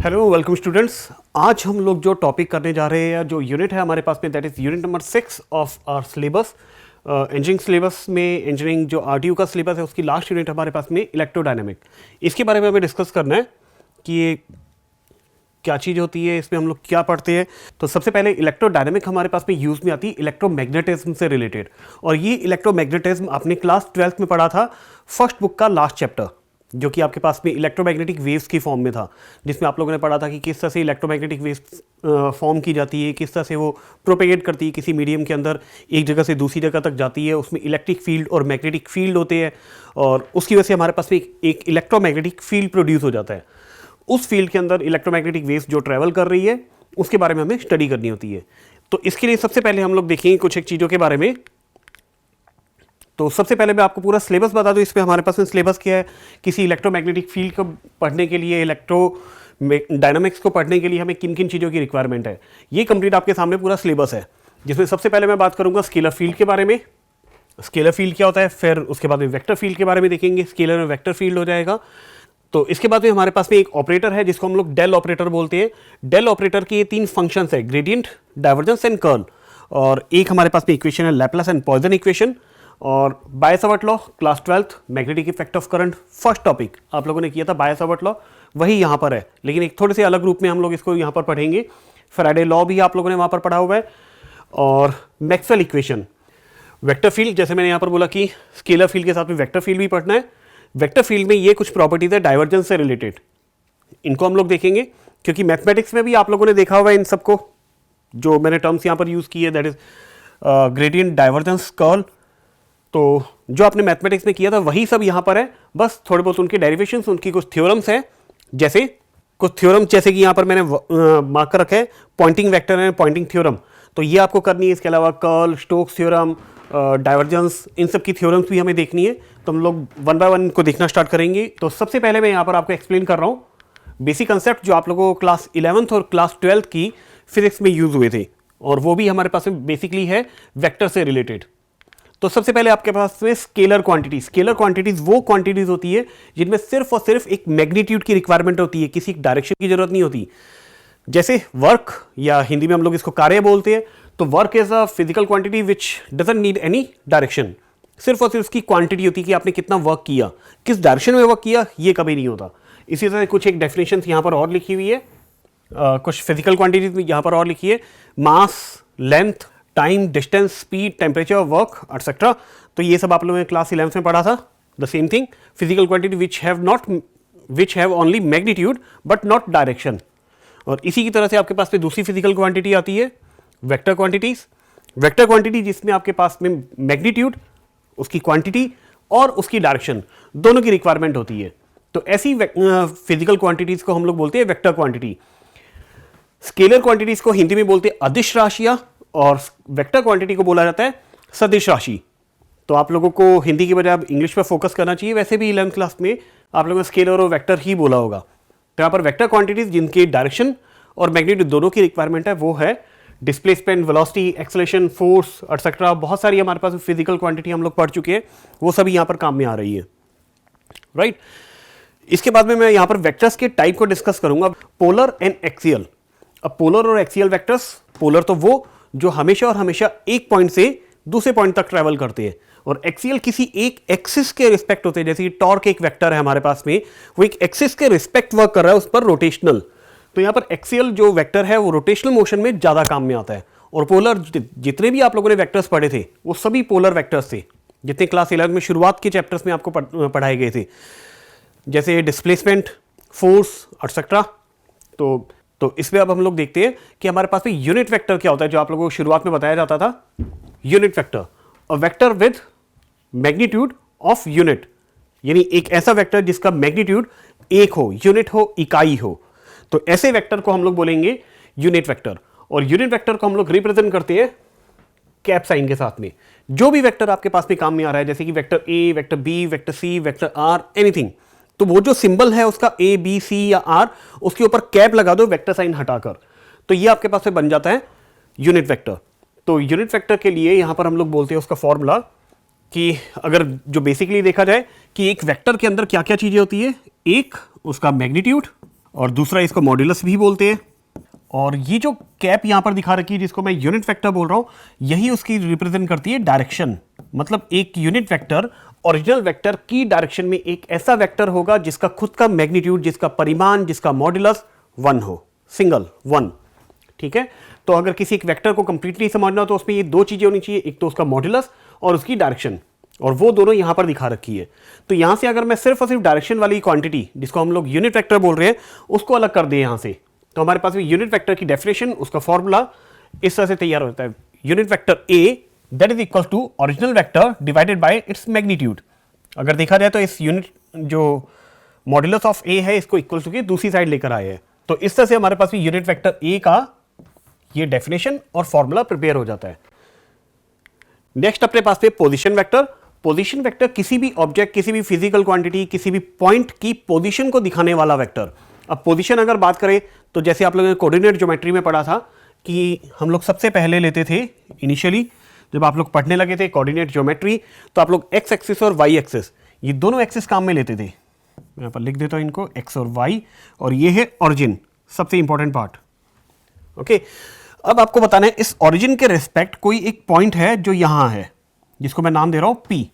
Hello welcome students. आज हम लोग जो टॉपिक करने जा रहे हैं, जो यूनिट है हमारे पास में, that is unit number 6 of our syllabus. Engineering syllabus में इंजीनियरिंग जो आरटीयू का सिलेबस है उसकी लास्ट यूनिट हमारे पास में इलेक्ट्रोडायनेमिक। इसके बारे में हमें डिस्कस करना है कि ये क्या चीज़ होती है, इसमें हम लोग क्या पढ़ते हैं। तो सबसे पहले इलेक्ट्रोडायनेमिक हमारे पास में यूज़ में आती है इलेक्ट्रोमैग्नेटिज्म से रिलेटेड, और ये इलेक्ट्रोमैग्नेटिज्म आपने क्लास 12th में पढ़ा था, फर्स्ट बुक का लास्ट चैप्टर, जो कि आपके पास में इलेक्ट्रोमैग्नेटिक वेव्स की फॉर्म में था, जिसमें आप लोगों ने पढ़ा था कि किस तरह से इलेक्ट्रोमैग्नेटिक वेव्स फॉर्म की जाती है, किस तरह से वो प्रोपेगेट करती है किसी मीडियम के अंदर, एक जगह से दूसरी जगह तक जाती है, उसमें इलेक्ट्रिक फील्ड और मैग्नेटिक फील्ड होते हैं, और उसकी वजह से हमारे पास में एक इलेक्ट्रोमैग्नेटिक फील्ड प्रोड्यूस हो जाता है। उस फील्ड के अंदर इलेक्ट्रोमैग्नेटिक वेव्स जो ट्रैवल कर रही है उसके बारे में हमें स्टडी करनी होती है। तो इसके लिए सबसे पहले हम लोग देखेंगे कुछ एक चीज़ों के बारे में। तो सबसे पहले मैं आपको पूरा सिलेबस बता दूं। इसमें हमारे पास में सिलेबस क्या है, किसी इलेक्ट्रोमैग्नेटिक फील्ड को पढ़ने के लिए, इलेक्ट्रो डायनामिक्स को पढ़ने के लिए हमें किन किन चीज़ों की रिक्वायरमेंट है, ये कंप्लीट आपके सामने पूरा सिलेबस है। जिसमें सबसे पहले मैं बात करूंगा स्केलर फील्ड के बारे में। स्केलर फील्ड क्या होता है, फिर उसके बाद में वेक्टर फील्ड के बारे में देखेंगे, स्केलर में वेक्टर फील्ड हो जाएगा। तो इसके बाद में हमारे पास में एक ऑपरेटर है जिसको हम लोग डेल ऑपरेटर बोलते हैं। डेल ऑपरेटर के ये 3 फंक्शंस है, ग्रेडियंट, डाइवर्जेंस एंड कर्ल, और एक हमारे पास में इक्वेशन है लैपलास एंड पॉइसन इक्वेशन। और Biot-Savart law class 12th, magnetic effect of current, first topic आप लोगों ने किया था बायो-सावर्ट लॉ, वही यहाँ पर है, लेकिन एक थोड़े से अलग रूप में हम लोग इसको यहाँ पर पढ़ेंगे। फैराडे लॉ भी आप लोगों ने वहाँ पर पढ़ा हुआ है, और मैक्सवेल इक्वेशन। वेक्टर फील्ड, जैसे मैंने यहाँ पर बोला कि स्केलर फील्ड के साथ में वेक्टर फील्ड भी पढ़ना है। वेक्टर फील्ड में ये कुछ प्रॉपर्टीज है डाइवर्जेंस से रिलेटेड, इनको हम लोग देखेंगे, क्योंकि मैथमेटिक्स में भी आप लोगों ने देखा हुआ है इन सबको, जो मैंने टर्म्स यहाँ पर यूज़ की है, that is gradient, divergence, curl. तो जो आपने मैथमेटिक्स में किया था वही सब यहाँ पर है, बस थोड़े बहुत उनके डेरिवेशंस, उनकी कुछ थ्योरम्स हैं, जैसे कुछ थ्योरम, जैसे कि यहाँ पर मैंने मार्क कर रखा है Poynting vector and Poynting theorem, तो ये आपको करनी है। इसके अलावा कर्ल, स्टोक्स थ्योरम, डाइवर्जेंस, इन सब की थ्योरम्स भी हमें देखनी है। तो हम लोग वन बाय वन को देखना स्टार्ट करेंगे। तो सबसे पहले मैं यहाँ पर आपको एक्सप्लेन कर रहा हूँ बेसिक कंसेप्ट जो आप लोगों को क्लास 11th और क्लास 12th की फिजिक्स में यूज हुए थे, और वो भी हमारे पास में बेसिकली है वेक्टर से रिलेटेड। तो सबसे पहले आपके पास में स्केलर क्वांटिटी। स्केलर क्वांटिटीज वो क्वांटिटीज होती है जिनमें सिर्फ और सिर्फ एक मैग्नीट्यूड की रिक्वायरमेंट होती है, किसी डायरेक्शन की जरूरत नहीं होती। जैसे वर्क, या हिंदी में हम लोग इसको कार्य बोलते हैं। तो work is a physical quantity which doesn't need any direction. सिर्फ और सिर्फ उसकी क्वांटिटी होती है कि आपने कितना वर्क किया, किस डायरेक्शन में वर्क किया, ये कभी नहीं होता। इसी तरह कुछ एक डेफिनेशन यहाँ पर और लिखी हुई है, कुछ फिजिकल क्वांटिटीज यहाँ पर और लिखी है, mass, length, time, distance, speed, temperature, work, etcetera. तो ये सब आप लोगों ने क्लास 11th में पढ़ा था। The same thing, physical quantity which have only magnitude but not direction. और इसी की तरह से आपके पास में दूसरी फिजिकल क्वांटिटी आती है वेक्टर क्वांटिटीज। वेक्टर क्वांटिटी जिसमें आपके पास में मैग्नीट्यूड, उसकी क्वांटिटी और उसकी डायरेक्शन दोनों की रिक्वायरमेंट होती है। तो ऐसी फिजिकल क्वांटिटीज को हम लोग बोलते हैं वेक्टर क्वांटिटी। स्केलर क्वांटिटीज को हिंदी में बोलते हैं अदिश राशियां, और वेक्टर क्वांटिटी को बोला जाता है सदिश राशि। तो आप लोगों को हिंदी की बजाय अब इंग्लिश पर फोकस करना चाहिए। वैसे भी 11th क्लास में आप लोगों ने स्केलर और वेक्टर ही बोला होगा। तो यहाँ पर वेक्टर क्वांटिटीज जिनके डायरेक्शन और मैग्नीट्यूड दोनों की रिक्वायरमेंट है, वो है displacement, velocity, acceleration, force, etcetera. बहुत सारी हमारे पास फिजिकल क्वांटिटी हम लोग पढ़ चुके हैं, वो सभी यहाँ पर काम में आ रही है, राइट। इसके बाद में मैं यहाँ पर वेक्टर्स के टाइप को डिस्कस करूंगा, पोलर एंड एक्सियल। अब पोलर और एक्सियल वेक्टर्स, पोलर तो वो जो हमेशा और हमेशा एक पॉइंट से दूसरे पॉइंट तक ट्रैवल करते हैं, और एक्सियल किसी एक एक्सिस के रिस्पेक्ट होते हैं। जैसे कि टॉर्क एक वेक्टर है हमारे पास में, वो एक एक्सिस के रिस्पेक्ट वर्क कर रहा है, उस पर रोटेशनल। तो यहाँ पर एक्सियल जो वेक्टर है वो रोटेशनल मोशन में ज़्यादा काम में आता है। और पोलर, जितने भी आप लोगों ने वेक्टर्स पढ़े थे वो सभी पोलर वेक्टर्स थे, जितने क्लास 11 में शुरुआत के चैप्टर्स में आपको पढ़ाए गए थे, जैसे डिस्प्लेसमेंट, फोर्स, एटसेट्रा। तो इसमें अब हम लोग देखते हैं कि हमारे पास में यूनिट वेक्टर क्या होता है, जो आप लोगों को शुरुआत में बताया जाता था। Unit vector, a vector with magnitude of unit, यानी एक ऐसा वेक्टर जिसका मैग्नीट्यूड एक हो, यूनिट हो, इकाई हो। तो ऐसे वेक्टर को हम लोग बोलेंगे यूनिट वेक्टर। और यूनिट वेक्टर को हम लोग रिप्रेजेंट करते हैं कैप साइन के साथ में। जो भी वेक्टर आपके पास में काम में आ रहा है, जैसे कि vector A, vector B, vector C, vector R, anything, तो वो जो सिंबल है उसका ए, बी, सी या आर, उसके ऊपर कैप लगा दो वेक्टर साइन हटाकर, तो ये आपके पास में बन जाता है यूनिट वेक्टर। तो यूनिट वेक्टर के लिए यहां पर हम लोग बोलते हैं उसका फॉर्मूला, कि अगर जो बेसिकली देखा जाए कि एक वेक्टर के अंदर क्या क्या चीजें होती है, एक उसका मैग्नीट्यूड, और दूसरा इसको मॉड्यूलस भी बोलते हैं। और ये जो कैप यहाँ पर दिखा रखी है जिसको मैं यूनिट वेक्टर बोल रहा हूँ, यही उसकी रिप्रेजेंट करती है डायरेक्शन। मतलब एक यूनिट वेक्टर ओरिजिनल वेक्टर की डायरेक्शन में एक ऐसा वेक्टर होगा जिसका खुद का मैग्नीट्यूड, जिसका परिमाण, जिसका मॉड्यूलस 1 हो, सिंगल 1। ठीक है, तो अगर किसी एक वेक्टर को कंप्लीटली समझना हो तो उसमें ये दो चीजें होनी चाहिए, एक तो उसका मॉड्यूलस और उसकी डायरेक्शन, और वो दोनों यहां पर दिखा रखी है। तो यहां से अगर मैं सिर्फ और सिर्फ डायरेक्शन वाली क्वांटिटी जिसको हम लोग यूनिट वेक्टर बोल रहे हैं उसको अलग कर दें यहां से, तो हमारे पास यूनिट वेक्टर की डेफिनेशन, उसका फॉर्मूला इस तरह से तैयार होता है। Unit vector A that is equal to original vector divided by its magnitude. अगर देखा जाए तो इस यूनिट जो मॉड्यूलस ऑफ ए है इसको इक्वल टू के दूसरी साइड लेकर आए हैं। तो इस तरह से हमारे पास भी यूनिट वेक्टर ए का ये डेफिनेशन और फॉर्मूला प्रिपेयर हो जाता है। नेक्स्ट अपने पास पे पोजीशन वेक्टर। पोजीशन वेक्टर किसी भी ऑब्जेक्ट, किसी भी फिजिकल क्वांटिटी, किसी भी पॉइंट की पोजीशन को दिखाने वाला वेक्टर। अब पोजीशन अगर बात करें तो जैसे आप लोगों ने कोऑर्डिनेट ज्योमेट्री में पढ़ा था कि हम लोग सबसे पहले लेते थे इनिशियली जब आप लोग पढ़ने लगे थे कोऑर्डिनेट ज्योमेट्री, तो आप लोग एक्स एक्सिस और वाई एक्सिस ये दोनों एक्सिस काम में लेते थे। मैं यहाँ पर लिख देता हूँ इनको, एक्स और वाई, और ये है ओरिजिन, सबसे इंपॉर्टेंट पार्ट। ओके, अब आपको बताना है इस ओरिजिन के रिस्पेक्ट कोई एक पॉइंट है जो यहां है जिसको मैं नाम दे रहा हूं पी।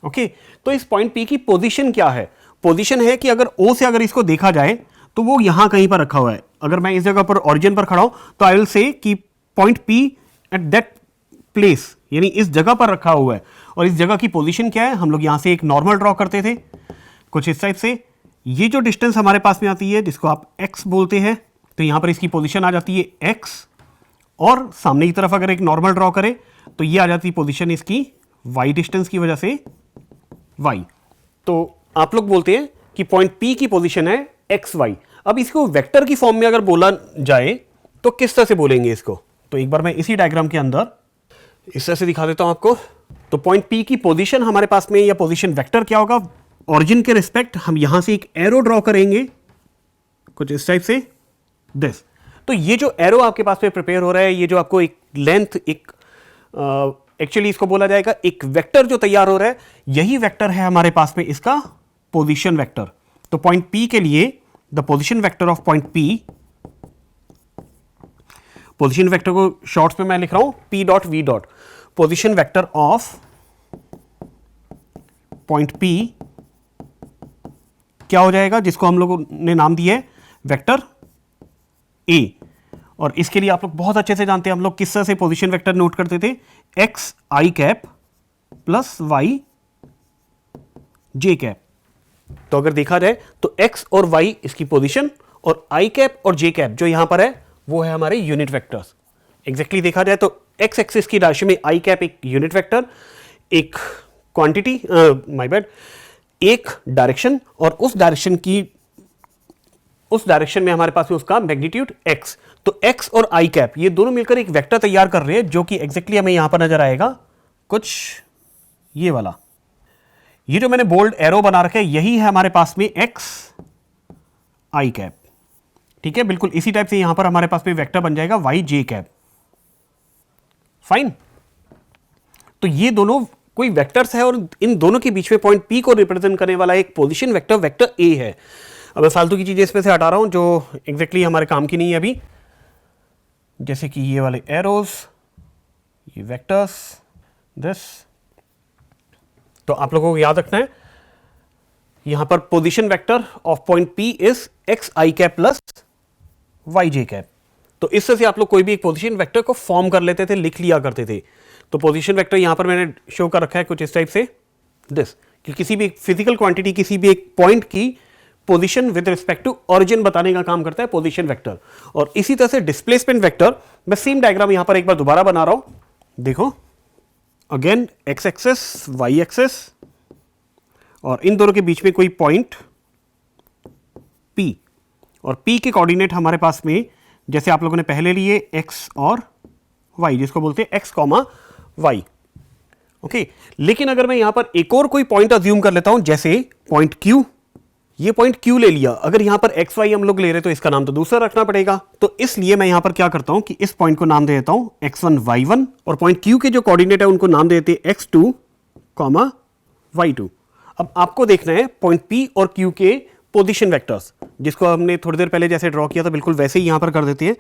ओके, तो इस पॉइंट पी की पोजीशन क्या है? पोजीशन है कि अगर ओ से अगर इसको देखा जाए तो वो यहां कहीं पर रखा हुआ है। अगर मैं इस जगह पर ओरिजिन पर खड़ा हूं तो आई विल से कि point P at that place, यानी इस जगह पर रखा हुआ है। और इस जगह की पोजीशन क्या है? हम लोग यहां से एक नॉर्मल ड्रॉ करते थे कुछ इस टाइप से। ये जो डिस्टेंस हमारे पास में आती है जिसको आप एक्स बोलते हैं, तो यहां पर इसकी पोजीशन आ जाती है एक्स, और सामने की तरफ अगर एक नॉर्मल ड्रॉ करें तो ये आ जाती है पोजीशन इसकी y डिस्टेंस की वजह से y। तो आप लोग बोलते हैं कि पॉइंट P की पोजीशन है एक्स वाई। अब इसको वेक्टर की फॉर्म में अगर बोला जाए तो किस तरह से बोलेंगे इसको? तो एक बार मैं इसी डायग्राम के अंदर इस तरह से दिखा देता हूं आपको। तो पॉइंट P की पोजीशन हमारे पास में, या पोजीशन वेक्टर क्या होगा? ऑरिजिन के रिस्पेक्ट हम यहां से एक एरो ड्रॉ करेंगे कुछ इस टाइप से, दिस। तो ये जो एरो आपके पास में प्रिपेयर हो रहा है, ये जो आपको एक लेंथ, एक एक्चुअली इसको बोला जाएगा एक वेक्टर जो तैयार हो रहा है, यही वेक्टर है हमारे पास में इसका पोजीशन वेक्टर। तो पॉइंट P के लिए the position vector of point P, position vector को शॉर्ट्स में मैं लिख रहा हूं P dot V dot, position vector of point P क्या हो जाएगा, जिसको हम लोगों ने नाम दिया है वेक्टर A। और इसके लिए आप लोग बहुत अच्छे से जानते हैं हम लोग किस तरह से पोजीशन वेक्टर नोट करते थे, x i cap plus y j cap. तो अगर देखा जाए तो एक्स और वाई इसकी पोजीशन, और आई कैप और जे कैप जो यहां पर है वो है हमारे यूनिट वेक्टर्स। एग्जैक्टली देखा जाए तो एक्स एक्सिस की राशि में आई कैप एक यूनिट वेक्टर, एक क्वांटिटी, माय बैड, एक डायरेक्शन, और उस डायरेक्शन में हमारे पास में उसका मैग्नीट्यूड x। तो x और i कैप ये दोनों मिलकर एक वेक्टर तैयार कर रहे हैं जो कि एग्जैक्टली हमें यहां पर नजर आएगा कुछ ये वाला। ये जो मैंने बोल्ड एरो बना रखा है यही है हमारे पास में x i कैप। ठीक है, बिल्कुल इसी टाइप से यहां पर हमारे पास में वेक्टर बन जाएगा y j कैप। फाइन। तो ये दोनों कोई वेक्टर्स है और इन दोनों के बीच में पॉइंट P को रिप्रेजेंट करने वाला एक पोजीशन वेक्टर वेक्टर A है। अब मैं फालतू की चीजें इसमें से हटा रहा हूं जो एग्जैक्टली हमारे काम की नहीं है अभी, जैसे कि ये वाले एरोस, ये वेक्टर्स, दिस। तो आप लोगों को याद रखना है यहां पर position vector of point P is x i cap plus y j cap. तो इस तरह से आप लोग कोई भी एक पोजीशन वेक्टर को फॉर्म कर लेते थे, लिख लिया करते थे। तो पोजीशन वेक्टर यहां पर मैंने शो कर रखा है कुछ इस टाइप से, दिस, कि किसी भी फिजिकल क्वांटिटी, किसी भी एक पॉइंट की position with respect to origin बताने का काम करता है पोजीशन वेक्टर। और इसी तरह से डिस्प्लेसमेंट वेक्टर, मैं सेम डायग्राम यहां पर एक बार दोबारा बना रहा हूं, देखो again x axis y axis, और इन दोनों के बीच में कोई पॉइंट P, और P के कोऑर्डिनेट हमारे पास में जैसे आप लोगों ने पहले लिए x और y, जिसको बोलते हैं x, y। ओके, लेकिन अगर मैं यहां पर एक और कोई पॉइंट अज्यूम कर लेता हूं, जैसे पॉइंट Q, ये पॉइंट Q ले लिया। अगर यहां पर x y हम लोग ले रहे तो इसका नाम तो दूसरा रखना पड़ेगा। तो इसलिए मैं यहां पर क्या करता हूं कि इस पॉइंट को नाम दे देता हूं x1 y1, और पॉइंट Q के जो कोऑर्डिनेट है उनको नाम दे देते हैं x2, y2। अब आपको देखना है पॉइंट P और Q के पोजीशन वेक्टर्स। जिसको हमने थोड़ी देर पहले जैसे ड्रॉ किया था बिल्कुल वैसे ही यहां पर कर देते हैं।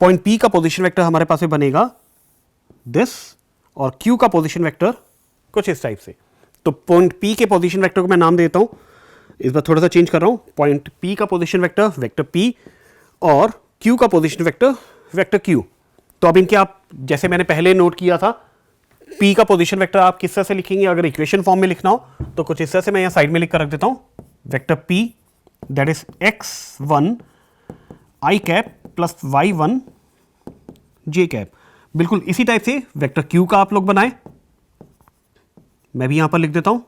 पॉइंट पी का पोजीशन वेक्टर हमारे पास में बनेगा दिस, और क्यू का पोजीशन वेक्टर कुछ इस टाइप से। तो पॉइंट पी के पोजीशन वेक्टर को मैं नाम देता हूं, इस बार थोड़ा सा चेंज कर रहा हूं, पॉइंट पी का पोजीशन वेक्टर वेक्टर पी, और क्यू का पोजीशन वेक्टर वेक्टर क्यू। तो अब इनके आप जैसे मैंने पहले नोट किया था, पी का पोजीशन वेक्टर आप किस तरह से लिखेंगे, अगर इक्वेशन फॉर्म में लिखना हो तो कुछ इस तरह से मैं यहाँ साइड में लिख कर रख देता हूँ, vector P that is x1 I cap plus y1 J cap. बिल्कुल इसी टाइप से वेक्टर क्यू का आप लोग बनाए, मैं भी यहां पर लिख देता हूं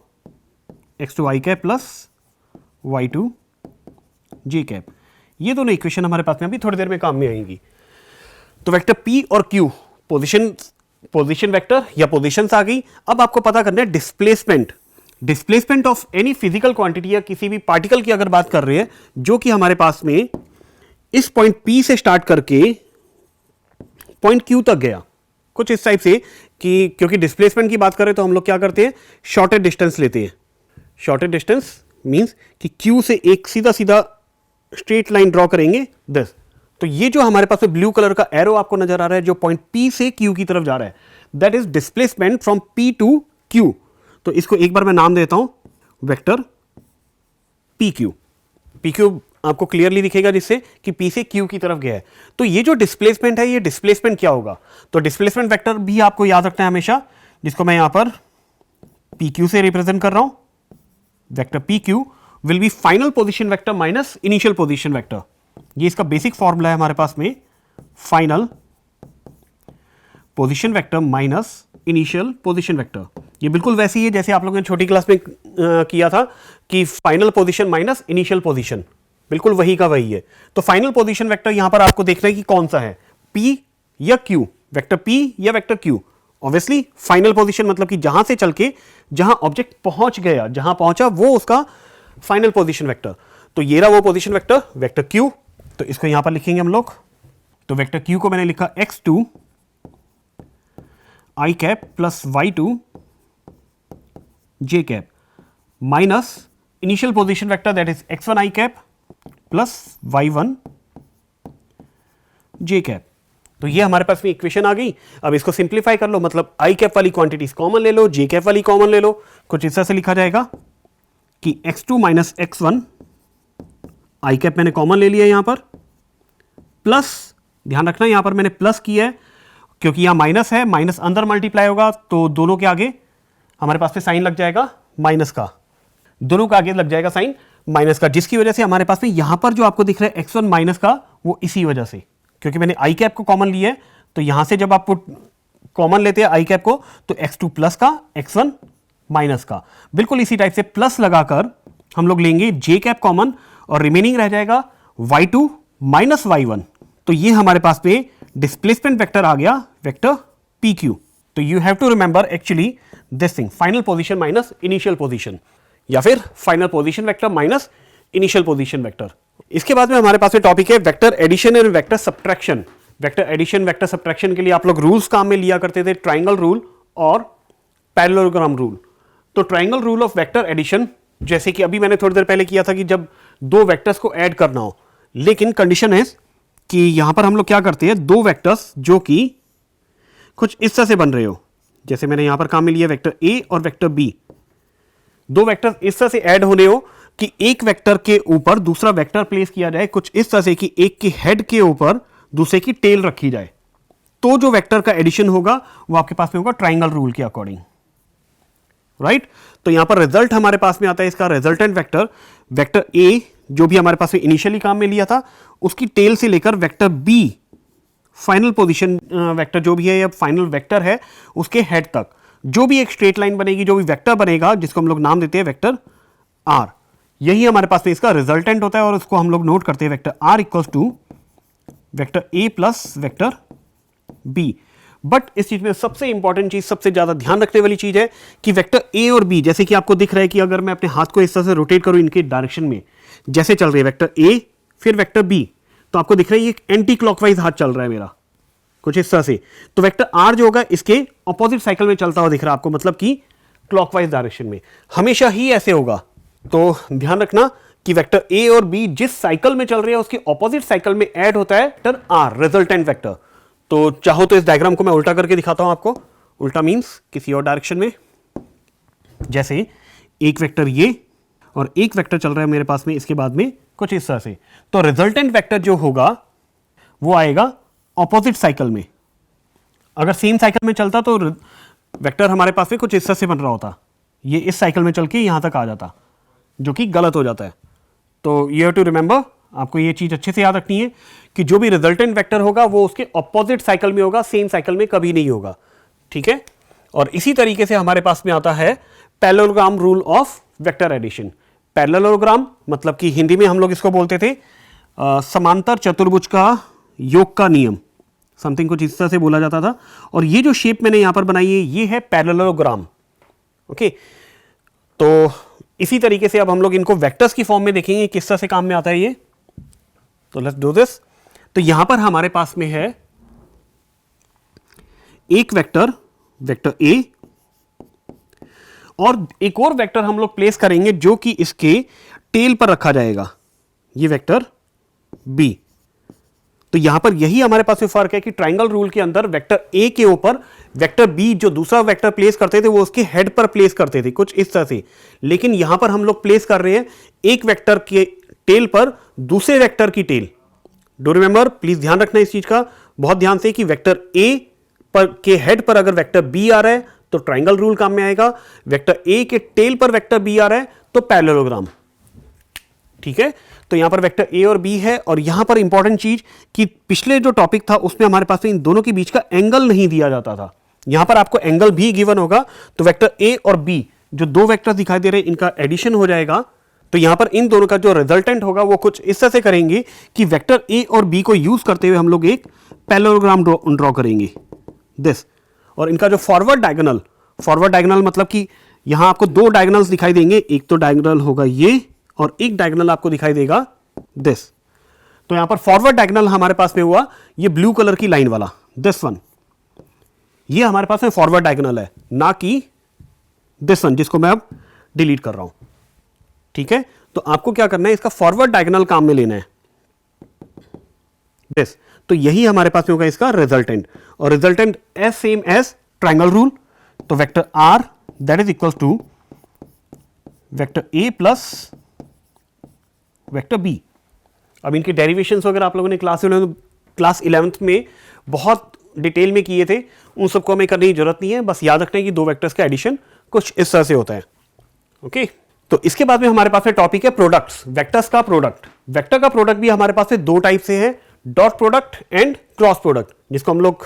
x2 आई कैप प्लस y2 जे कैप। ये दोनों इक्वेशन हमारे पास में अभी थोड़ी देर में काम में आएंगी। तो वेक्टर p और q पोजीशन वेक्टर या पोजीशंस आ गई। अब आपको पता करना है displacement of any physical quantity या किसी भी पार्टिकल की अगर बात कर रहे हैं जो कि हमारे पास में इस पॉइंट P से स्टार्ट करके पॉइंट Q तक गया, कुछ इस टाइप से कि क्योंकि डिस्प्लेसमेंट की बात करें तो हम लोग क्या करते हैं, शॉर्टर डिस्टेंस लेते हैं। शॉर्टर डिस्टेंस मींस कि Q से एक सीधा सीधा स्ट्रेट लाइन ड्रॉ करेंगे दिस। तो ये जो हमारे पास में ब्लू कलर का एरो आपको नजर आ रहा है जो पॉइंट P से Q की तरफ जा रहा है, that is displacement from P to Q। तो इसको एक बार मैं नाम देता हूं वेक्टर PQ। PQ आपको क्लियरली दिखेगा जिससे कि P से Q की तरफ गया है। तो ये जो डिस्प्लेसमेंट है, ये डिस्प्लेसमेंट क्या होगा, तो डिस्प्लेसमेंट वेक्टर भी आपको याद रखना है हमेशा, जिसको मैं यहां पर PQ से रिप्रेजेंट कर रहा हूं। Vector PQ will be final position vector minus initial position vector. ये इसका बेसिक फॉर्मूला है हमारे पास में, final position vector minus initial position vector. ये बिल्कुल वैसे ही है जैसे आप लोगों ने छोटी क्लास में किया था कि final position minus initial position, बिल्कुल वही का वही है। तो फाइनल पोजीशन वेक्टर यहां पर आपको देखना है कि कौन सा है, P या Q, वेक्टर P या vector Q। Obviously final position मतलब कि जहां से चल के जहां ऑब्जेक्ट पहुंच गया, जहां पहुंचा वो उसका फाइनल पोजीशन वेक्टर। तो ये रहा वो पोजीशन वेक्टर वेक्टर Q। तो इसको यहां पर लिखेंगे हम लोग। तो वेक्टर Q को मैंने लिखा x2 I cap plus y2 J cap minus initial position vector that is x1 I cap plus y1 J cap. तो ये हमारे पास में इक्वेशन आ गई। अब इसको सिंप्लीफाई कर लो, मतलब आई कैप वाली क्वांटिटीज कॉमन ले लो, जे कैप वाली कॉमन ले लो। कुछ इस तरह से लिखा जाएगा कि x2 माइनस x1 आई कैप मैंने कॉमन ले लिया यहां पर, प्लस ध्यान रखना यहां पर मैंने प्लस किया है क्योंकि यहां माइनस है, माइनस अंदर मल्टीप्लाई होगा तो दोनों के आगे हमारे पास में साइन लग जाएगा माइनस का, दोनों का आगे लग जाएगा साइन माइनस का, जिसकी वजह से हमारे पास में यहां पर जो आपको दिख रहा है x1 माइनस का, वो इसी वजह से क्योंकि मैंने आई कैप को कॉमन लिया है। तो यहां से जब आप कॉमन लेते हैं आई कैप को तो x2 प्लस का x1 माइनस का, बिल्कुल इसी टाइप से प्लस लगाकर हम लोग लेंगे जे कैप कॉमन और रिमेनिंग रह जाएगा y2 माइनस y1। तो ये हमारे पास में डिस्प्लेसमेंट वेक्टर आ गया वेक्टर PQ। तो you have to remember actually this thing, final position minus initial position, या फिर final position vector minus initial position vector. इसके बाद में हमारे पास में टॉपिक है vector addition and vector subtraction. Vector addition vector subtraction के लिए आप लोग रूल्स काम में लिया करते थे, ट्राइंगल रूल और पैरेललोग्राम रूल। तो triangle rule of vector addition, जैसे कि अभी मैंने थोड़ी देर पहले किया था कि जब दो वेक्टर्स को ऐड करना हो, लेकिन कंडीशन है कि यहां पर हम लोग क्या करते हैं, दो वेक्टर्स जो कि कुछ इस तरह से बन रहे हो, जैसे मैंने यहां पर काम में लिया वेक्टर A और वेक्टर B, दो वेक्टर्स इस तरह से ऐड होने हो कि एक वेक्टर के ऊपर दूसरा वेक्टर प्लेस किया जाए कुछ इस तरह से कि एक के हेड के ऊपर दूसरे की टेल रखी जाए, तो जो वेक्टर का एडिशन होगा वो आपके पास में होगा ट्राइंगल रूल के अकॉर्डिंग, राइट। तो यहां पर रिजल्ट हमारे पास में आता है इसका रिजल्टेंट वेक्टर, वेक्टर A जो भी हमारे पास में इनिशियली काम में लिया था उसकी टेल से लेकर vector B final position vector जो भी है या फाइनल वेक्टर है उसके हेड तक जो भी एक स्ट्रेट लाइन बनेगी, जो भी वेक्टर बनेगा जिसको हम लोग नाम देते हैं वेक्टर R, यही हमारे पास में इसका रिजल्टेंट होता है और उसको हम लोग नोट करते हैं vector R equals to vector A plus vector B। But इस चीज में सबसे इंपॉर्टेंट चीज, सबसे ज्यादा ध्यान रखने वाली चीज है कि वेक्टर A और B, जैसे कि आपको दिख रहा है कि अगर मैं अपने हाथ को इस तरह से रोटेट करूं इनके डायरेक्शन में, जैसे चल रही है वेक्टर A फिर वेक्टर B, तो आपको दिख रहा है ये एंटी क्लॉकवाइज हाथ चल रहा है मेरा कुछ इस तरह से। तो वेक्टर R जो होगा इसके ऑपोजिट साइकिल में चलता हुआ दिख रहा है आपको, मतलब कि क्लॉकवाइज डायरेक्शन में, हमेशा ही ऐसे होगा। तो ध्यान रखना कि वेक्टर ए और बी जिस साइकिल में चल रहे हैं उसके ऑपोजिट साइकिल में ऐड होता है वेक्टर आर, रिजल्टेंट वेक्टर। तो चाहो तो इस डायग्राम को मैं उल्टा करके दिखाता हूं आपको। उल्टा मींस किसी और डायरेक्शन में, जैसे एक वेक्टर ये और एक वेक्टर चल रहा है मेरे पास में इसके बाद में कुछ इस तरह से, तो रिजल्टेंट वेक्टर जो होगा वो आएगा ऑपोजिट साइकिल में। अगर सेम साइकिल में चलता तो वेक्टर हमारे पास में कुछ इस तरह से बन रहा होता, ये इस साइकिल में चल के यहां तक आ जाता, जो कि गलत हो जाता है। तो यू हैव टू रिमेंबर, आपको ये चीज अच्छे से याद रखनी है कि जो भी रिजल्टेंट वेक्टर होगा वो उसके ऑपोजिट साइकिल में होगा, सेम साइकिल में कभी नहीं होगा, ठीक है। और इसी तरीके से हमारे पास में आता है parallelogram rule of vector addition. Parallelogram मतलब कि हिंदी में हम लोग इसको बोलते थे समांतर चतुर्भुज का योग का नियम, समथिंग कुछ इस तरह से बोला जाता था। और ये जो शेप मैंने यहां पर बनाई है ये है पैरेललोग्राम, ओके। तो इसी तरीके से अब हम लोग इनको वेक्टर्स की फॉर्म में देखेंगे किस तरह से काम में आता है ये। तो लेट्स डू दिस। तो यहां पर हमारे पास में है एक वेक्टर, वेक्टर ए, और एक और वेक्टर हम लोग प्लेस करेंगे जो कि इसके टेल पर रखा जाएगा, ये वेक्टर बी। तो यहां पर यही हमारे पास में फर्क है कि ट्राइंगल रूल के अंदर वेक्टर ए के ऊपर वेक्टर बी जो दूसरा वेक्टर प्लेस करते थे वो उसके हेड पर प्लेस करते थे कुछ इस तरह से, लेकिन यहां पर हम लोग प्लेस कर रहे हैं एक वेक्टर के टेल पर दूसरे वेक्टर की टेल। डू रिमेंबर, प्लीज ध्यान रखना इस चीज का बहुत ध्यान से कि वेक्टर ए पर के हेड पर अगर वेक्टर बी आ रहा है तो ट्राइंगल रूल काम में आएगा, वेक्टर ए के टेल पर वेक्टर बी आ रहा है तो पैरेललोग्राम, ठीक है। तो यहां पर वेक्टर ए और बी है, और यहां पर इंपॉर्टेंट चीज कि पिछले जो टॉपिक था उसमें हमारे पास इन दोनों के बीच का एंगल नहीं दिया जाता था, यहां पर आपको एंगल भी गिवन होगा। तो वेक्टर ए और बी जो दो वेक्टर दिखाई दे रहे हैं इनका एडिशन हो जाएगा। तो यहां पर इन दोनों का जो रिजल्टेंट होगा वो कुछ इस तरह से करेंगे कि वेक्टर ए और बी को यूज करते हुए हम लोग एक पैरेललोग्राम ड्रॉ करेंगे दिस। और इनका जो फॉरवर्ड डायगोनल मतलब कि यहां आपको दो डायगोनल्स दिखाई देंगे, एक तो डायगोनल होगा ये और एक डायगोनल आपको दिखाई देगा दिस। तो यहां पर फॉरवर्ड डायगोनल हमारे पास में हुआ ये ब्लू कलर की लाइन वाला, दिस वन, ये हमारे पास में फॉरवर्ड डायगोनल है, ना कि दिस वन जिसको मैं अब डिलीट कर रहा हूं, ठीक है। तो आपको क्या करना है, इसका फॉरवर्ड डायगोनल काम में लेना है दिस। तो यही हमारे पास में होगा इसका रिजल्टेंट, और resultant as same as triangle rule. तो vector R that is equal to vector A plus vector B. अब इनके डेरिवेशंस वगैरह आप लोगों ने क्लास 11th में बहुत डिटेल में किए थे, उन सबको हमें करने की जरूरत नहीं है, बस याद रखना है कि दो वेक्टर्स का एडिशन कुछ इस तरह से होता है, ओके। तो इसके बाद में हमारे पास में टॉपिक है प्रोडक्ट्स, वेक्टर्स का प्रोडक्ट। वेक्टर का प्रोडक्ट भी हमारे पास में दो टाइप से है, dot product and cross product, जिसको हम लोग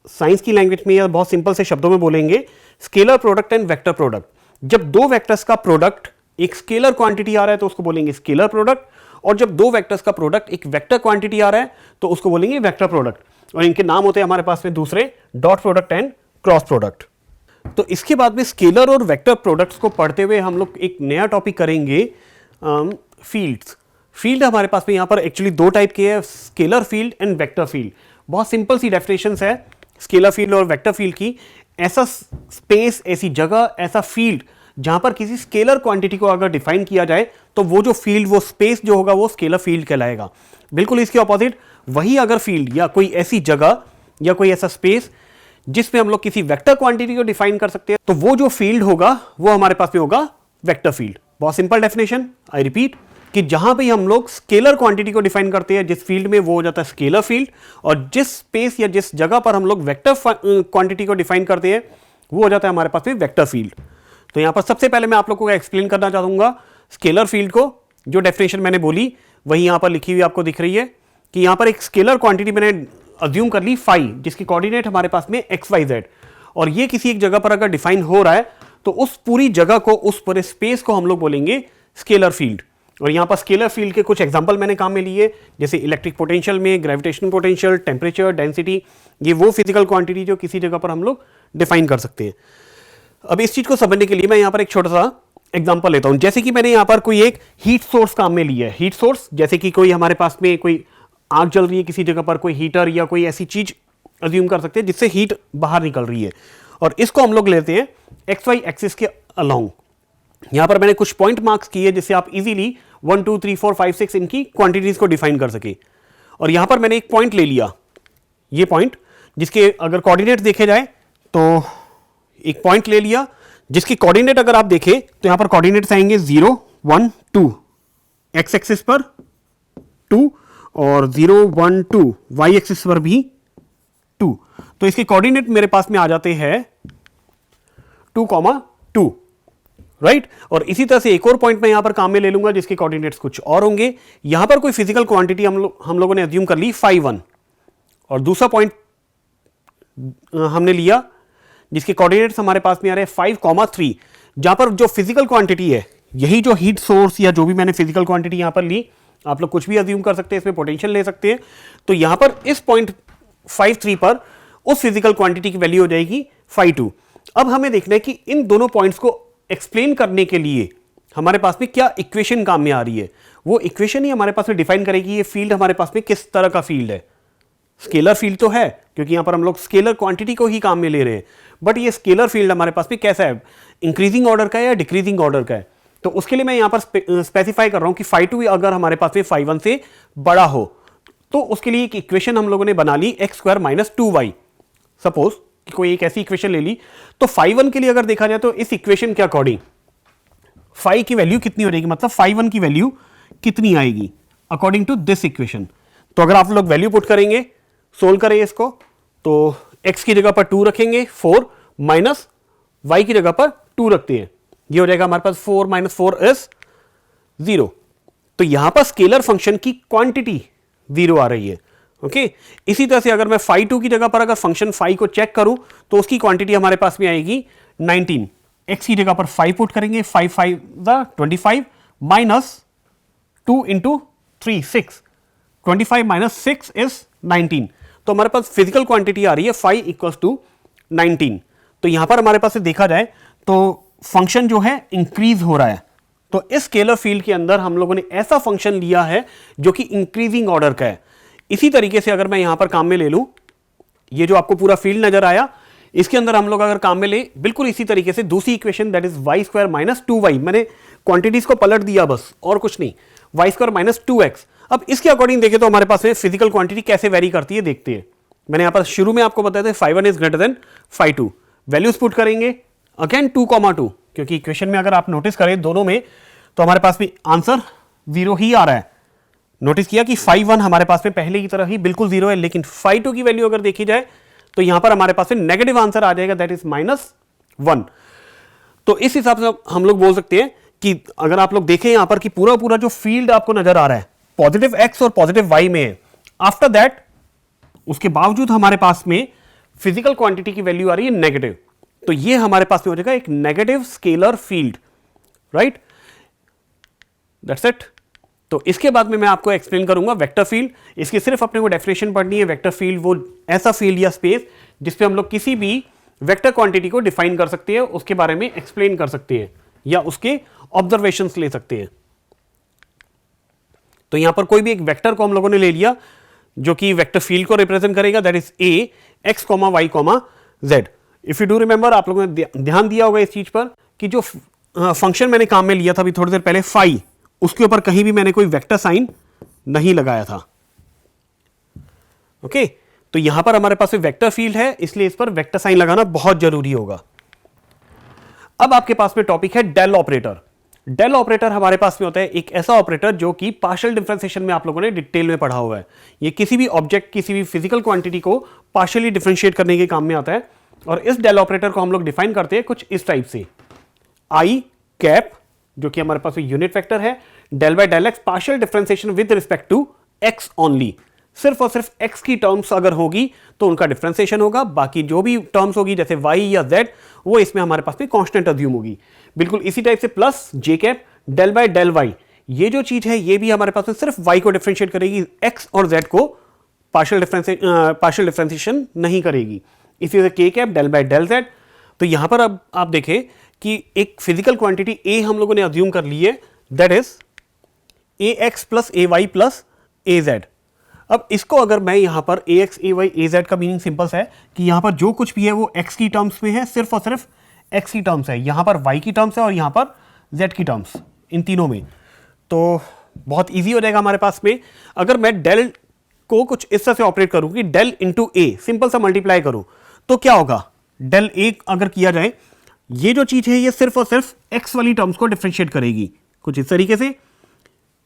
साइंस की लैंग्वेज में या बहुत सिंपल से शब्दों में बोलेंगे scalar product and vector product. जब दो वेक्टर्स का प्रोडक्ट एक स्केलर क्वांटिटी आ रहा है तो उसको बोलेंगे स्केलर प्रोडक्ट, और जब दो वेक्टर्स का प्रोडक्ट एक वेक्टर क्वांटिटी आ रहा है तो उसको बोलेंगे वेक्टर प्रोडक्ट। और इनके नाम होते हैं हमारे पास में दूसरे dot product and cross product. तो इसके बाद में स्केलर और वेक्टर प्रोडक्ट्स को पढ़ते हुए हम लोग एक नया टॉपिक करेंगे, फील्ड्स। फील्ड हमारे पास में यहाँ पर एक्चुअली दो टाइप के हैं, scalar field and vector field. बहुत सिंपल सी डेफिनेशंस है स्केलर फील्ड और वेक्टर फील्ड की। ऐसा स्पेस, ऐसी जगह, ऐसा फील्ड जहां पर किसी स्केलर क्वांटिटी को अगर डिफाइन किया जाए तो वो जो फील्ड, वो स्पेस जो होगा वो स्केलर फील्ड कहलाएगा। बिल्कुल इसके ऑपोजिट वही अगर फील्ड या कोई ऐसी जगह या कोई ऐसा स्पेस जिसमें हम लोग किसी वेक्टर क्वांटिटी को डिफाइन कर सकते हैं तो वो जो फील्ड होगा वो हमारे पास में होगा वेक्टर फील्ड। बहुत सिंपल डेफिनेशन, आई रिपीट, कि जहां पे हम लोग स्केलर क्वांटिटी को डिफाइन करते हैं जिस फील्ड में, वो हो जाता है स्केलर फील्ड, और जिस स्पेस या जिस जगह पर हम लोग वेक्टर क्वांटिटी को डिफाइन करते हैं वो हो जाता है हमारे पास में वेक्टर फील्ड। तो यहां पर सबसे पहले मैं आप लोगों को एक्सप्लेन करना चाहूंगा स्केलर फील्ड को। जो डेफिनेशन मैंने बोली वही यहां पर लिखी हुई आपको दिख रही है कि यहां पर एक स्केलर क्वांटिटी मैंने अज्यूम कर ली फाई, जिसकी कोऑर्डिनेट हमारे पास में एक्स वाई जेड, और ये किसी एक जगह पर अगर डिफाइन हो रहा है तो उस पूरी जगह को, उस पूरे स्पेस को हम लोग बोलेंगे स्केलर फील्ड। और यहां पर स्केलर फील्ड के कुछ एग्जांपल मैंने काम में लिए, जैसे इलेक्ट्रिक पोटेंशियल में ग्रेविटेशनल पोटेंशियल, टेम्परेचर, डेंसिटी, ये वो फिजिकल क्वांटिटी जो किसी जगह पर हम लोग डिफाइन कर सकते हैं। अब इस चीज को समझने के लिए मैं यहां पर एक छोटा सा एग्जांपल लेता हूं। जैसे कि मैंने यहां पर कोई एक हीट सोर्स काम में लिया है, हीट सोर्स, जैसे कि कोई हमारे पास में कोई आग जल रही है किसी जगह पर, कोई हीटर या कोई ऐसी चीज अज्यूम कर सकते हैं जिससे हीट बाहर निकल रही है, और इसको हम लोग लेते हैं एक्स वाई एक्सिस के अलोंग। यहां पर मैंने कुछ पॉइंट मार्क्स किए जिससे आप इजीली 1 2 3 4 5 6 इनकी क्वांटिटीज को डिफाइन कर सके। और यहां पर मैंने एक पॉइंट ले लिया, ये पॉइंट जिसके अगर कोऑर्डिनेट देखे जाए तो एक पॉइंट ले लिया जिसके कोऑर्डिनेट अगर आप देखें तो यहां पर कोऑर्डिनेट्स आएंगे 0 1 2 एक्स एक्सिस पर 2 और 0 1 2 वाई एक्सिस पर भी 2। तो इसके कोऑर्डिनेट मेरे पास में आ जाते हैं 2 2, राइट। और इसी तरह से एक और पॉइंट मैं यहां पर काम में ले लूंगा जिसके कोऑर्डिनेट्स कुछ और होंगे। यहां पर कोई फिजिकल क्वांटिटी हम लोगों ने अज्यूम कर ली phi 1, और दूसरा पॉइंट हमने लिया जिसके कोऑर्डिनेट्स हमारे पास में आ रहे हैं 5 3, जहां पर जो फिजिकल क्वांटिटी है, यही जो हीट सोर्स या जो भी मैंने फिजिकल क्वांटिटी यहां पर ली, आप लोग कुछ भी अज्यूम कर सकते हैं, इसमें पोटेंशियल ले सकते हैं। तो यहां पर इस पॉइंट 5 3 पर उस फिजिकल क्वांटिटी की वैल्यू हो जाएगी phi 2। अब हमें देखना है कि इन दोनों पॉइंट्स को एक्सप्लेन करने के लिए हमारे पास में क्या इक्वेशन काम में आ रही है। वो इक्वेशन ही हमारे पास में डिफाइन करेगी ये फील्ड हमारे पास में किस तरह का फील्ड है। स्केलर फील्ड तो है क्योंकि यहां पर हम लोग स्केलर क्वांटिटी को ही काम में ले रहे हैं, बट ये स्केलर फील्ड हमारे पास में कैसा है, इंक्रीजिंग ऑर्डर का है या डिक्रीजिंग ऑर्डर का है। तो उसके लिए मैं यहां पर स्पेसिफाई कर रहा हूं कि phi 2 अगर हमारे पास में phi 1 से बड़ा हो तो उसके लिए एक इक्वेशन हम लोगों ने बना ली x² - 2y। सपोज कि कोई एक ऐसी इक्वेशन ले ली, तो phi 1 के लिए अगर देखा जाए तो इस इक्वेशन के अकॉर्डिंग phi की वैल्यू कितनी हो जाएगी, मतलब phi 1 की वैल्यू कितनी आएगी अकॉर्डिंग टू दिस इक्वेशन। तो अगर आप लोग वैल्यू पुट करेंगे, सोल्व करें इसको, तो x की जगह पर 2 रखेंगे 4 माइनस y की जगह पर 2 रखते हैं, ये हो जाएगा हमारे पास 4 - 4 इज 0। तो यहां पर स्केलर फंक्शन की क्वांटिटी 0 आ रही है। ओके इसी तरह से अगर मैं phi 2 की जगह पर अगर फंक्शन phi को चेक करूं तो उसकी क्वांटिटी हमारे पास में आएगी 19। x की जगह पर 5 पुट करेंगे, 5 5 25 माइनस 2 इंटू 3 6, 25 माइनस 6 इज 19। तो हमारे पास फिजिकल क्वांटिटी आ रही है phi इक्वल्स टू 19। तो यहां पर हमारे पास से देखा जाए तो फंक्शन जो है इंक्रीज हो रहा है। तो इस स्केलर फील्ड के अंदर हम लोगों ने ऐसा फंक्शन लिया है जो कि इंक्रीजिंग ऑर्डर का है। इसी तरीके से अगर मैं यहां पर काम में ले लूं, ये जो आपको पूरा फील्ड नजर आया, इसके अंदर हम लोग अगर काम में ले बिल्कुल इसी तरीके से दूसरी equation that is y² - 2y, मैंने क्वांटिटीज को पलट दिया बस और कुछ नहीं, y² - 2x। अब इसके अकॉर्डिंग देखें तो हमारे पास में फिजिकल क्वांटिटी कैसे वेरी करती है देखते हैं। मैंने यहां पर शुरू में आपको बताया था phi 1 is greater than phi 2। Values put करेंगे अगेन 2 2, क्योंकि इक्वेशन में अगर आप नोटिस करें दोनों में तो हमारे पास भी आंसर 0 ही आ रहा है। नोटिस किया कि phi 1 हमारे पास में पहले की तरह ही बिल्कुल 0 है, लेकिन phi 2 की वैल्यू अगर देखी जाए तो यहां पर हमारे पास में नेगेटिव आंसर आ जाएगा, दैट इज -1। तो इस हिसाब से हम लोग बोल सकते हैं कि अगर आप लोग देखें यहां पर कि पूरा पूरा जो फील्ड आपको नजर आ रहा है पॉजिटिव x और पॉजिटिव y में है, आफ्टर दैट उसके बावजूद हमारे पास में फिजिकल क्वांटिटी की वैल्यू आ रही है नेगेटिव। तो ये हमारे पास में हो जाएगा एक negative scalar field, right, that's it. तो इसके बाद में मैं आपको एक्सप्लेन करूंगा वेक्टर फील्ड। इसकी सिर्फ अपने को डेफिनेशन पढ़नी है। वेक्टर फील्ड वो ऐसा फील्ड या स्पेस जिसपे हम लोग किसी भी वेक्टर क्वांटिटी को डिफाइन कर सकते हैं, उसके बारे में एक्सप्लेन कर सकते हैं या उसके ऑब्जर्वेशंस ले सकते हैं। तो यहां पर कोई भी एक वेक्टर को हम लोगों ने ले लिया जो कि वेक्टर फील्ड को रिप्रेजेंट करेगा, that is a x, y, z। If you do remember, आप लोगों ने ध्यान दिया होगा इस चीज पर कि जो फंक्शन मैंने काम में लिया था अभी थोड़ी देर पहले phi, उसके ऊपर कहीं भी मैंने कोई वेक्टर साइन नहीं लगाया था। ओके तो यहां पर हमारे पास वेक्टर फील्ड है, इसलिए इस पर वेक्टर साइन लगाना बहुत जरूरी होगा। अब आपके पास में टॉपिक है डेल ऑपरेटर। डेल ऑपरेटर हमारे पास में होता है एक ऐसा ऑपरेटर जो कि पार्शियल डिफरेंशिएशन में आप लोगों ने डिटेल में पढ़ा हुआ है। ये किसी भी ऑब्जेक्ट, किसी भी फिजिकल क्वांटिटी को पार्शियली डिफरेंशिएट करने के काम में आता है। और इस डेल ऑपरेटर को हम लोग डिफाइन करते हैं कुछ इस टाइप से, आई कैप जो कि हमारे पास यूनिट वेक्टर है, del by del x partial differentiation with respect to x only. सिर्फ और सिर्फ एक्स की टर्म्स अगर होगी तो उनका डिफरेंशिएशन होगा, बाकी जो भी टर्म्स होगी जैसे वाई या जेड वो इसमें हमारे पास में कांस्टेंट अज्यूम होगी। बिल्कुल इसी टाइप से plus j cap del by del y, ये जो चीज है ये भी हमारे पास में सिर्फ वाई को डिफरेंशिएट करेगी, एक्स और जेड को पार्शियल डिफरेंशिएशन नहीं करेगी। इसी तरह के cap del by del z. तो यहां पर अब आप देखें कि एक फिजिकल क्वांटिटी ए हम लोगों ने अज्यूम कर ली है, that is A x plus A y plus A z. अब इसको अगर मैं यहां पर A x A y A z का मीनिंग सिंपल है कि यहां पर जो कुछ भी है वो एक्स की टर्म्स में है, सिर्फ और सिर्फ एक्स की टर्म्स है, यहां पर वाई की टर्म्स है और यहां पर जेड की टर्म्स, इन तीनों में। तो बहुत इजी हो जाएगा हमारे पास में। अगर मैं डेल को कुछ इस तरह से ऑपरेट करूं कि डेल इंटू ए, सिंपल सा मल्टीप्लाई करूं, तो क्या होगा, डेल ए अगर किया जाए, ये जो चीज है ये सिर्फ और सिर्फ एक्स वाली टर्म्स को डिफरेंशिएट करेगी कुछ इस तरीके से।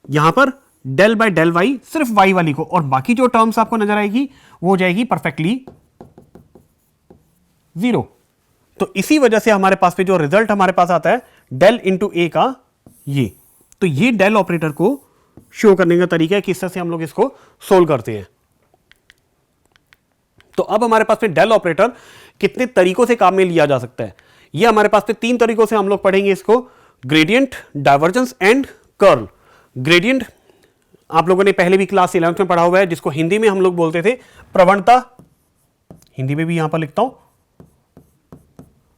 यहां पर डेल बाय डेल वाई सिर्फ वाई वाली को, और बाकी जो टर्म्स आपको नजर आएगी वो हो जाएगी परफेक्टली जीरो। तो इसी वजह से हमारे पास में जो रिजल्ट हमारे पास आता है डेल इंटू ए का ये, तो ये डेल ऑपरेटर को शो करने का तरीका है, किस तरह से हम लोग इसको सोल्व करते हैं। तो अब हमारे पास में डेल ऑपरेटर कितने तरीकों से काम में लिया जा सकता है, ये हमारे पास में 3 तरीकों से हम लोग पढ़ेंगे इसको, gradient, divergence and curl. Gradient आप लोगों ने पहले भी क्लास 11th में पढ़ा हुआ है, जिसको हिंदी में हम लोग बोलते थे प्रवणता, हिंदी में भी यहां पर लिखता हूं,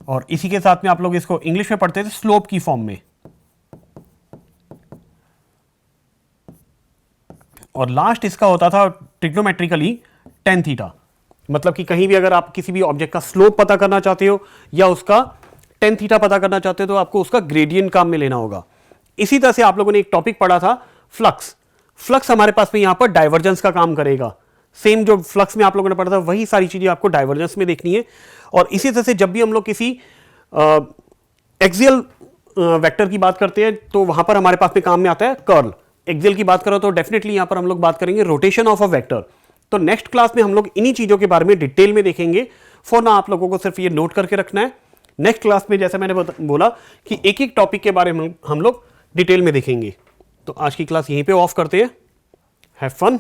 और इसी के साथ में आप लोग इसको इंग्लिश में पढ़ते थे स्लोप की फॉर्म में। और लास्ट इसका होता था ट्रिग्नोमेट्रिकली टेन थीटा, मतलब कि कहीं भी अगर आप किसी भी ऑब्जेक्ट का स्लोप पता करना चाहते हो या उसका टेन थीटा पता करना चाहते हो तो आपको उसका ग्रेडियंट काम में लेना होगा। इसी तरह से आप लोगों ने एक टॉपिक पढ़ा था फ्लक्स। फ्लक्स हमारे पास में यहां पर डाइवर्जेंस का काम करेगा। सेम जो फ्लक्स में आप लोगों ने पढ़ा था वही सारी चीजें आपको डाइवर्जेंस में देखनी है। और इसी तरह से जब भी हम लोग किसी एक्सियल वेक्टर की बात करते हैं तो वहां पर हमारे पास में काम में आता है कर्ल। एक्सियल की बात करो तो डेफिनेटली यहां पर हम लोग बात करेंगे रोटेशन ऑफ अ वेक्टर। तो नेक्स्ट क्लास में हम लोग इन्हीं चीजों के बारे में डिटेल में देखेंगे। फॉर ना आप लोगों को सिर्फ ये नोट करके रखना है। नेक्स्ट क्लास में जैसे मैंने बोला कि एक एक टॉपिक के बारे में हम लोग डिटेल में देखेंगे। तो आज की क्लास यहीं पे ऑफ करते हैं। Have fun.